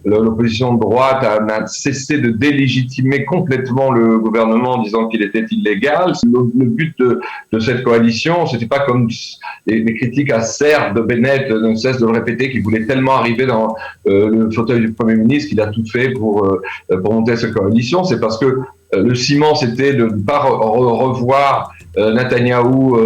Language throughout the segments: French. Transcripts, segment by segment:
l'opposition de droite n'a cessé de délégitimer complètement le gouvernement en disant qu'il était illégal. Le but de cette coalition, c'était pas comme les critiques acerbes de Bennett ne cessent de le répéter, qu'il voulait tellement arriver dans le fauteuil du Premier ministre qu'il a tout fait pour monter cette coalition. C'est parce que le ciment, c'était de ne pas revoir Netanyahou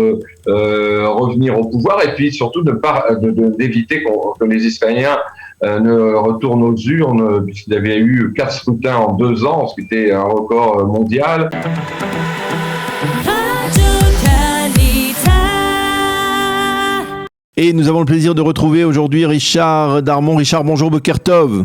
revenir au pouvoir, et puis surtout d'éviter que les Israéliens ne retournent aux urnes, puisqu'il y avait eu 4 scrutins en 2 ans, ce qui était un record mondial. Et nous avons le plaisir de retrouver aujourd'hui Richard Darmon. Richard, bonjour, Boker Tov.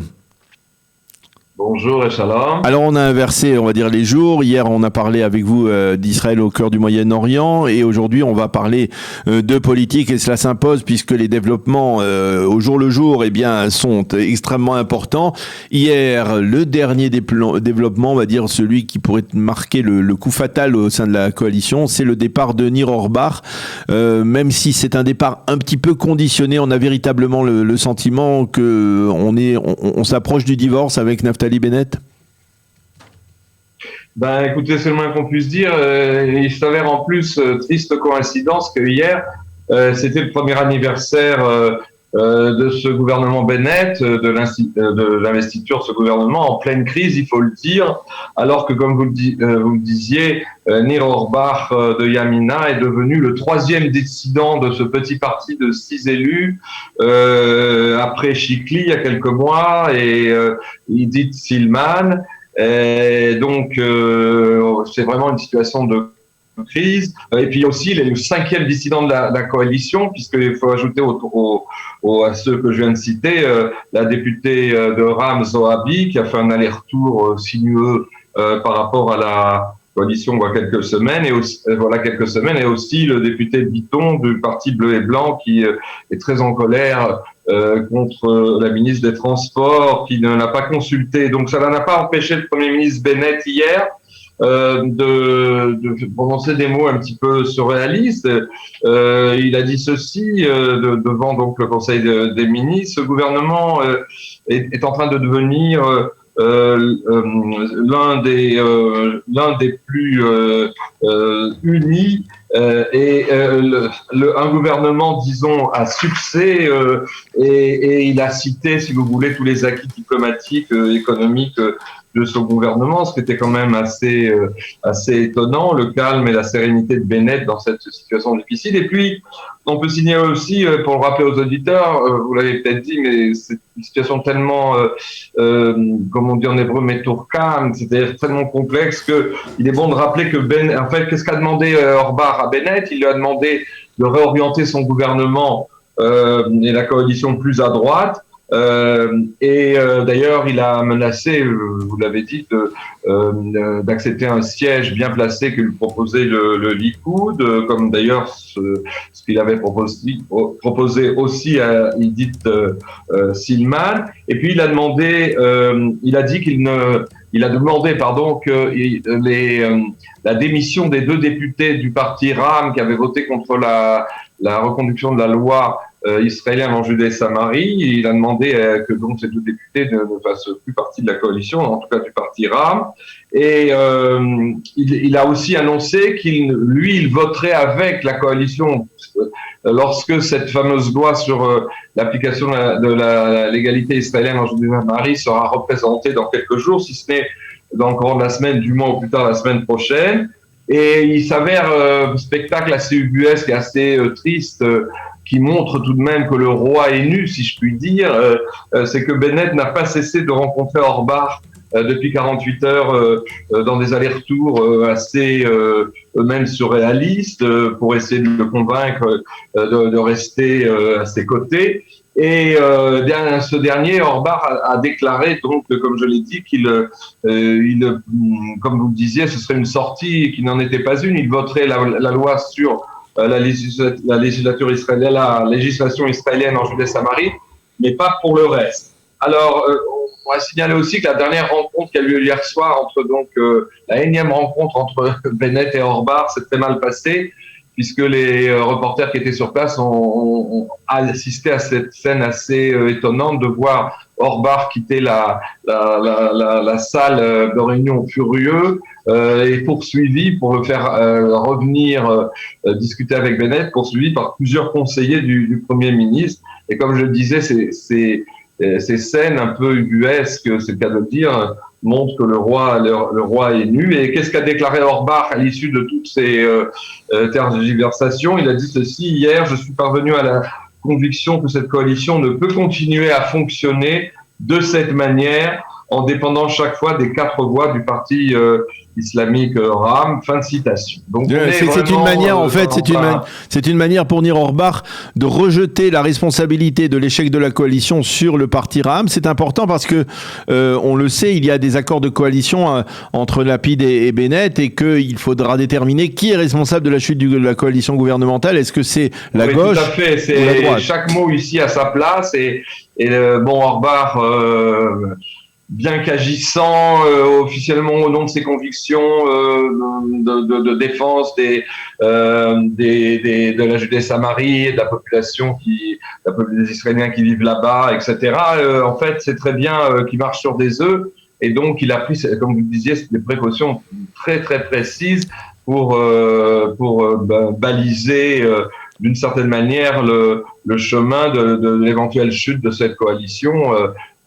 Bonjour et shalom. Alors on a inversé, on va dire, les jours. Hier on a parlé avec vous d'Israël au cœur du Moyen-Orient, et aujourd'hui on va parler de politique, et cela s'impose puisque les développements au jour le jour sont extrêmement importants. Hier, le dernier développement, on va dire celui qui pourrait marquer le coup fatal au sein de la coalition, c'est le départ de Nir Orbar. Même si c'est un départ un petit peu conditionné, on a véritablement le sentiment que on s'approche du divorce avec Naftali Bennett. Écoutez, c'est le moins qu'on puisse dire. Il s'avère en plus, triste coïncidence, que hier, c'était le premier anniversaire de ce gouvernement Bennett, de l'investiture de ce gouvernement en pleine crise, il faut le dire, alors que, comme vous le disiez, Nir Orbar de Yamina est devenu le 3e dissident de ce petit parti de 6 élus, après Shikli il y a quelques mois et Idit Silman. Et donc, c'est vraiment une situation de crise. Et puis aussi, il est le 5e dissident de la coalition, puisqu'il faut ajouter à ceux que je viens de citer, la députée de Ram Zohabi, qui a fait un aller-retour sinueux par rapport à la coalition il y a quelques semaines, et aussi le député Bitton du Parti bleu et blanc, qui est très en colère contre la ministre des Transports, qui ne l'a pas consulté. Donc ça n'a pas empêché le Premier ministre Bennett hier de prononcer des mots un petit peu surréalistes. Il a dit ceci devant donc le Conseil des ministres: ce gouvernement est en train de devenir l'un des plus unis un gouvernement, disons, à succès, et il a cité, si vous voulez, tous les acquis diplomatiques, économiques de son gouvernement, ce qui était quand même assez étonnant, le calme et la sérénité de Bennett dans cette situation difficile. Et puis, on peut signaler aussi, pour le rappeler aux auditeurs, vous l'avez peut-être dit, mais c'est une situation tellement, comme on dit en hébreu, meturkam, c'est-à-dire tellement complexe, qu'il est bon de rappeler que en fait, qu'est-ce qu'a demandé Orbar à Bennett? Il lui a demandé de réorienter son gouvernement et la coalition plus à droite. D'ailleurs, il a menacé, vous l'avez dit, d'accepter un siège bien placé que lui proposait le Likoud, comme d'ailleurs ce qu'il avait proposé aussi à Idit Silman. Et puis il a demandé que la démission des 2 députés du parti RAM qui avaient voté contre la reconduction de la loi israélienne en Judée et Samarie. Il a demandé que donc ces 2 députés ne fassent plus partie de la coalition, en tout cas du parti RAM. Et il a aussi annoncé qu'il voterait avec la coalition lorsque cette fameuse loi sur l'application de l'égalité israélienne en Judée et Samarie sera représentée dans quelques jours, si ce n'est dans le courant de la semaine, du mois ou plus tard la semaine prochaine. Et il s'avère spectacle assez ubuesque et assez triste, qui montre tout de même que le roi est nu, si je puis dire, c'est que Bennett n'a pas cessé de rencontrer Orbar depuis 48 heures dans des allers-retours assez eux-mêmes surréalistes pour essayer de le convaincre de rester à ses côtés. Et ce dernier, Orbar, a déclaré, donc, comme je l'ai dit, comme vous le disiez, ce serait une sortie qui n'en était pas une. Il voterait la loi sur la législation israélienne en Judée-Samarie, mais pas pour le reste. Alors, on va signaler aussi que la dernière rencontre qui a eu lieu hier soir la énième rencontre entre Bennett et Orbar s'est très mal passée, puisque les reporters qui étaient sur place ont assisté à cette scène assez étonnante de voir Orbach quitter la salle de réunion furieux et poursuivi pour le faire revenir discuter avec Bennett, poursuivi par plusieurs conseillers du Premier ministre. Et comme je le disais, ces scènes un peu ubuesques, c'est le cas de le dire, montrent que le roi est nu. Et qu'est-ce qu'a déclaré Orbach à l'issue de toutes ces tergiversations? Il a dit ceci: hier, je suis parvenu à la conviction que cette coalition ne peut continuer à fonctionner de cette manière en dépendant chaque fois des 4 voix du parti islamique RAM. Fin de citation. Donc c'est une manière, en fait, c'est une manière pour Nir Orbach de rejeter la responsabilité de l'échec de la coalition sur le parti RAM. C'est important parce que on le sait, il y a des accords de coalition entre Lapid et Bennett et qu'il faudra déterminer qui est responsable de la chute de la coalition gouvernementale. Est-ce que c'est la gauche tout à fait. ou la droite? Chaque mot ici à sa place et Orbach, bien qu'agissant officiellement au nom de ses convictions de défense de la Judée-Samarie et de la population des Israéliens qui vivent là-bas, etc. En fait, c'est très bien qu'il marche sur des œufs, et donc il a pris, comme vous disiez, des précautions très très précises pour baliser d'une certaine manière le chemin de l'éventuelle chute de cette coalition.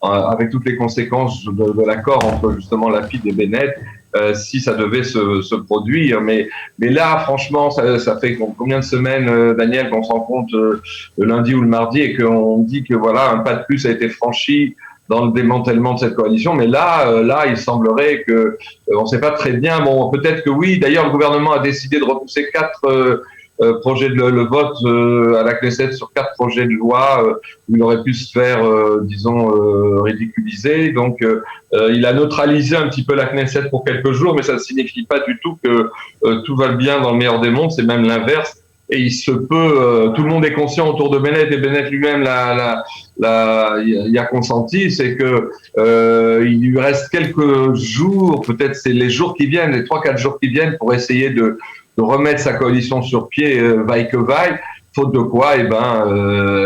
Avec toutes les conséquences de l'accord entre justement Lapid et Bennett, si ça devait se produire. Mais là, franchement, ça fait combien de semaines, Daniel, qu'on se rencontre le lundi ou le mardi et qu'on dit que voilà, un pas de plus a été franchi dans le démantèlement de cette coalition. Mais là, il semblerait que on ne sait pas très bien. Bon, peut-être que oui. D'ailleurs, le gouvernement a décidé de repousser 4 projet le vote à la Knesset sur 4 projets de loi où il aurait pu se faire, ridiculiser. Donc, il a neutralisé un petit peu la Knesset pour quelques jours, mais ça ne signifie pas du tout que tout va bien dans le meilleur des mondes. C'est même l'inverse. Et il se peut, tout le monde est conscient autour de Bennett, et Bennett lui-même y a consenti, c'est que il lui reste quelques jours, peut-être c'est les jours qui viennent, les 3-4 jours qui viennent, pour essayer de remettre sa coalition sur pied, vaille que vaille, faute de quoi,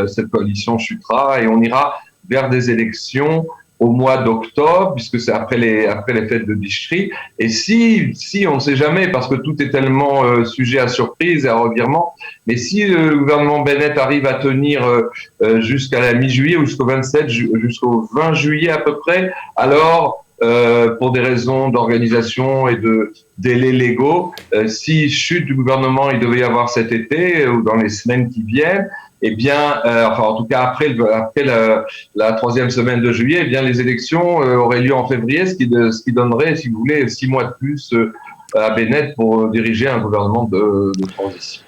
cette coalition chutera et on ira vers des élections au mois d'octobre, puisque c'est après les fêtes de Tishri. Et si on ne sait jamais, parce que tout est tellement sujet à surprise et à revirement, mais si le gouvernement Bennett arrive à tenir jusqu'à la mi-juillet ou jusqu'au 27, jusqu'au 20 juillet à peu près, alors pour des raisons d'organisation et de délais légaux, si chute du gouvernement il devait y avoir cet été ou dans les semaines qui viennent, eh bien, en tout cas après la 3e semaine de juillet, eh bien les élections auraient lieu en février, ce qui donnerait, si vous voulez, 6 mois de plus à Bennett pour diriger un gouvernement de transition.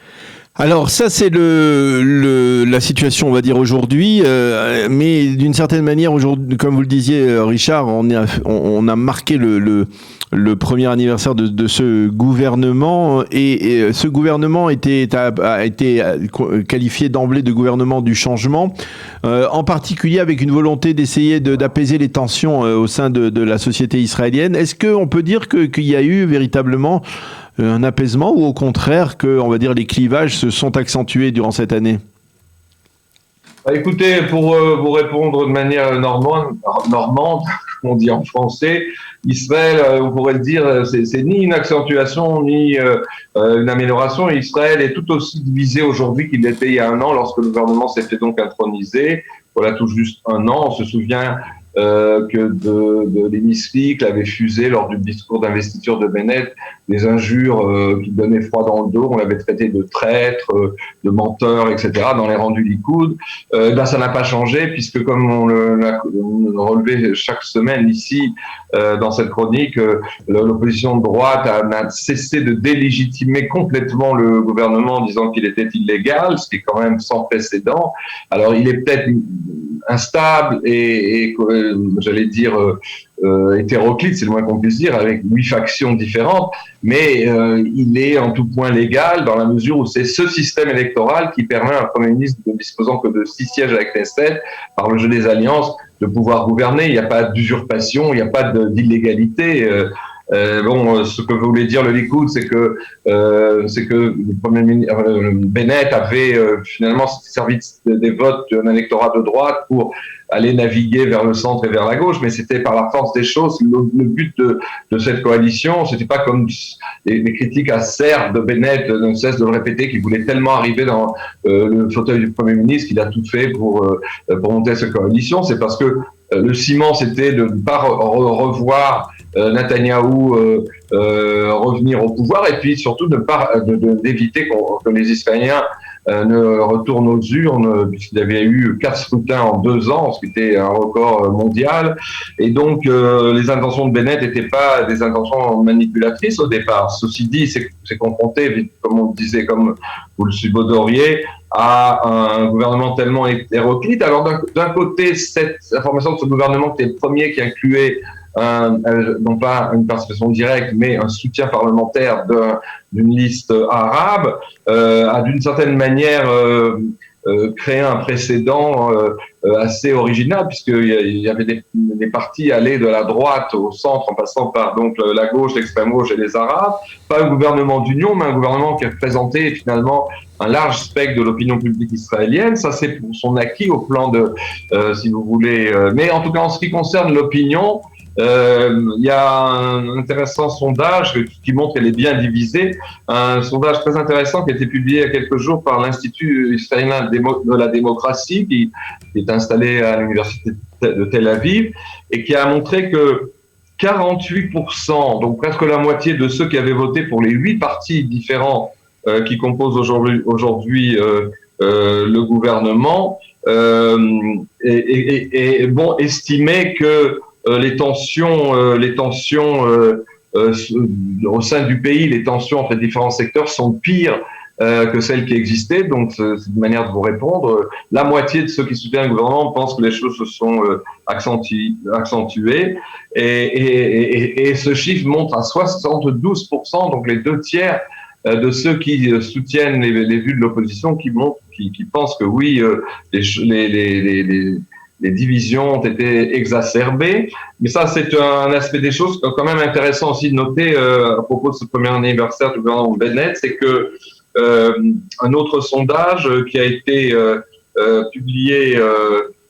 Alors ça c'est la situation, on va dire, aujourd'hui, mais d'une certaine manière aujourd'hui, comme vous le disiez, Richard, on a marqué le premier anniversaire de ce gouvernement, et ce gouvernement a été qualifié d'emblée de gouvernement du changement, en particulier avec une volonté d'essayer d'apaiser les tensions au sein de la société israélienne. Est-ce qu'on peut dire qu'il y a eu véritablement un apaisement, ou au contraire que, on va dire, les clivages se sont accentués durant cette année? Écoutez, pour vous répondre de manière normande, on dit en français, Israël, on pourrait le dire, c'est ni une accentuation ni une amélioration. Israël est tout aussi divisé aujourd'hui qu'il l'était il y a un an, lorsque le gouvernement s'est fait donc introniser. Voilà, tout juste un an. On se souvient que de l'hémicycle avait fusé lors du discours d'investiture de Bennett des injures qui donnaient froid dans le dos. On l'avait traité de traître, de menteur, etc. dans les rangs du Likoud. Ça n'a pas changé, puisque comme on l'a relevé chaque semaine ici dans cette chronique, l'opposition de droite n'a cessé de délégitimer complètement le gouvernement en disant qu'il était illégal, ce qui est quand même sans précédent. Alors il est peut-être instable et j'allais dire hétéroclite, c'est le moins qu'on puisse dire, avec 8 factions différentes, mais il est en tout point légal dans la mesure où c'est ce système électoral qui permet à un Premier ministre ne disposant que de 6 sièges à la Knesset, par le jeu des alliances, de pouvoir gouverner. Il n'y a pas d'usurpation, il n'y a pas d'illégalité. Ce que voulait dire le Likoud, c'est que le Premier ministre Bennett avait finalement servi des votes d'un électorat de droite pour aller naviguer vers le centre et vers la gauche, mais c'était par la force des choses. Le but de cette coalition, c'était pas comme les critiques acerbes de Bennett ne cessent de le répéter, qu'il voulait tellement arriver dans le fauteuil du Premier ministre qu'il a tout fait pour monter cette coalition. C'est parce que le ciment, c'était de ne pas revoir Netanyahou revenir au pouvoir, et puis surtout d'éviter que les Israéliens ne retournent aux urnes, puisqu'il y avait eu 4 scrutins en 2 ans, ce qui était un record mondial. Et donc, les intentions de Bennett n'étaient pas des intentions manipulatrices au départ. Ceci dit, c'est confronté, comme on le disait, comme vous le subodoriez, à un gouvernement tellement hétéroclite. Alors, d'un côté, cette information de ce gouvernement qui était le premier qui incluait non pas une participation directe, mais un soutien parlementaire d'une liste arabe, a d'une certaine manière créé un précédent assez original, puisqu'il y avait des partis allés de la droite au centre en passant par donc la gauche, l'extrême gauche et les Arabes. Pas un gouvernement d'union, mais un gouvernement qui représentait finalement un large spectre de l'opinion publique israélienne. Ça, c'est pour son acquis au plan de, si vous voulez. Mais en tout cas, en ce qui concerne l'opinion, il y a un intéressant sondage qui montre qu'elle est bien divisée. Un sondage très intéressant qui a été publié il y a quelques jours par l'Institut israélien de la démocratie, qui est installé à l'Université de Tel Aviv, et qui a montré que 48%, donc presque la moitié de ceux qui avaient voté pour les 8 partis différents qui composent aujourd'hui le gouvernement, estimaient que les tensions au sein du pays, les tensions entre les différents secteurs sont pires que celles qui existaient. Donc, c'est une manière de vous répondre. La moitié de ceux qui soutiennent le gouvernement pensent que les choses se sont accentuées. Et ce chiffre monte à 72%, donc les 2 tiers de ceux qui soutiennent les vues de l'opposition qui pensent que oui, les divisions ont été exacerbées. Mais ça, c'est un aspect des choses quand même intéressant aussi de noter à propos de ce premier anniversaire du gouvernement Bennett, c'est que un autre sondage qui a été publié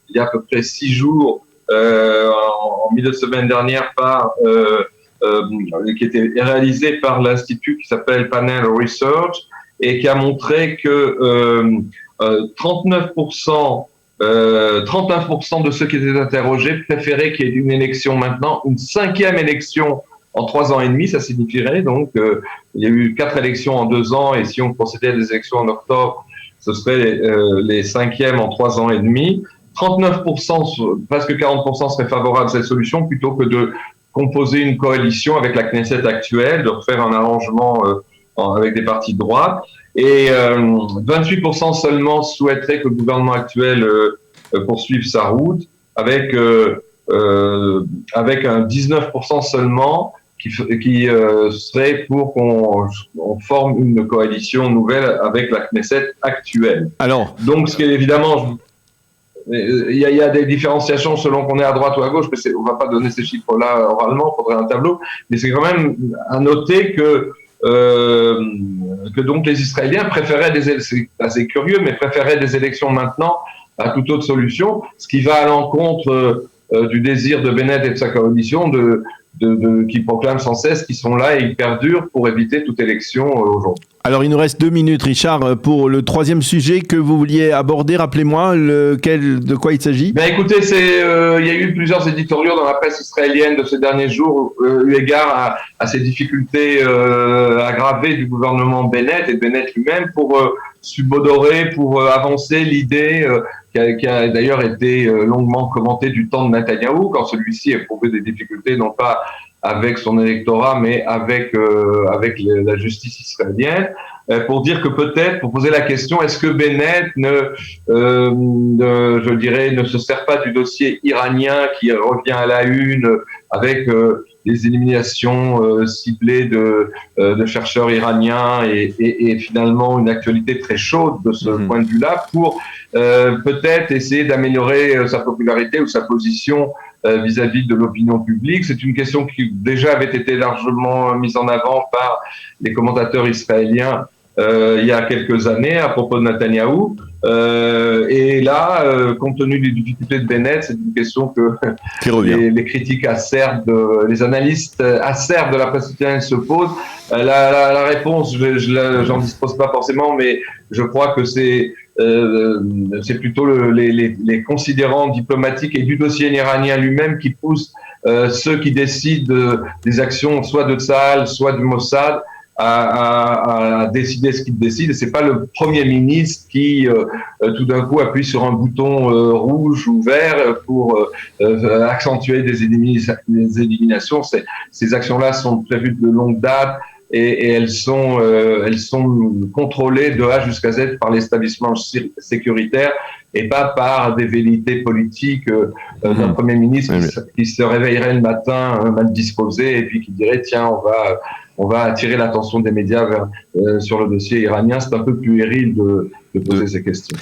il y a à peu près 6 jours, en milieu de semaine dernière, qui était réalisé par l'institut qui s'appelle Panel Research, et qui a montré que 39% de ceux qui étaient interrogés préféraient qu'il y ait une élection maintenant, une 5e élection en 3 ans et demi. Ça signifierait donc il y a eu 4 élections en 2 ans, et si on procédait à des élections en octobre, ce serait les 5e en 3 ans et demi. 39%, presque 40% seraient favorables à cette solution, plutôt que de composer une coalition avec la Knesset actuelle, de refaire un arrangement avec des partis de droite. Et 28% seulement souhaiteraient que le gouvernement actuel poursuive sa route, avec un 19% seulement qui serait pour qu'on forme une coalition nouvelle avec la Knesset actuelle. Alors, donc, ce qui est évidemment, il y a des différenciations selon qu'on est à droite ou à gauche, mais on ne va pas donner ces chiffres-là oralement, il faudrait un tableau. Mais c'est quand même à noter que donc les Israéliens préféraient c'est assez curieux, mais préféraient des élections maintenant à toute autre solution, ce qui va à l'encontre du désir de Bennett et de sa coalition qui proclament sans cesse qu'ils sont là et ils perdurent pour éviter toute élection aujourd'hui. Alors, il nous reste 2 minutes, Richard, pour le 3e sujet que vous vouliez aborder. Rappelez-moi de quoi il s'agit. Ben, écoutez, il y a eu plusieurs éditoriaux dans la presse israélienne de ces derniers jours, eu égard à ces difficultés aggravées du gouvernement Bennett et de Bennett lui-même pour subodorer, pour avancer l'idée qui a d'ailleurs été longuement commentée du temps de Netanyahou, quand celui-ci a éprouvé des difficultés, non pas avec son électorat, mais avec la justice israélienne, pour dire que peut-être, pour poser la question, est-ce que Bennett ne se sert pas du dossier iranien qui revient à la une avec les éliminations ciblées de chercheurs iraniens et finalement une actualité très chaude de ce point de vue-là pour peut-être essayer d'améliorer sa popularité ou sa position vis-à-vis de l'opinion publique. C'est une question qui déjà avait été largement mise en avant par les commentateurs israéliens il y a quelques années à propos de Netanyahou. Et là, compte tenu des difficultés de Bennett, c'est une question que les critiques acerbes, les analystes acerbes de la presse israélienne se posent. La réponse, j'en dispose pas forcément, mais je crois que c'est plutôt les considérants diplomatiques et du dossier iranien lui-même qui poussent ceux qui décident des actions soit de Tsahal, soit du Mossad à décider ce qu'il décide. Et c'est pas le Premier ministre qui tout d'un coup appuie sur un bouton rouge ou vert pour accentuer des éliminations. Ces actions-là sont prévues de longue date et elles sont contrôlées de A jusqu'à Z par l'établissement sécuritaire et pas par des velléités politiques d'un Premier ministre qui se réveillerait le matin mal disposé et puis qui dirait tiens on va attirer l'attention des médias sur le dossier iranien. C'est un peu puéril de poser ces questions.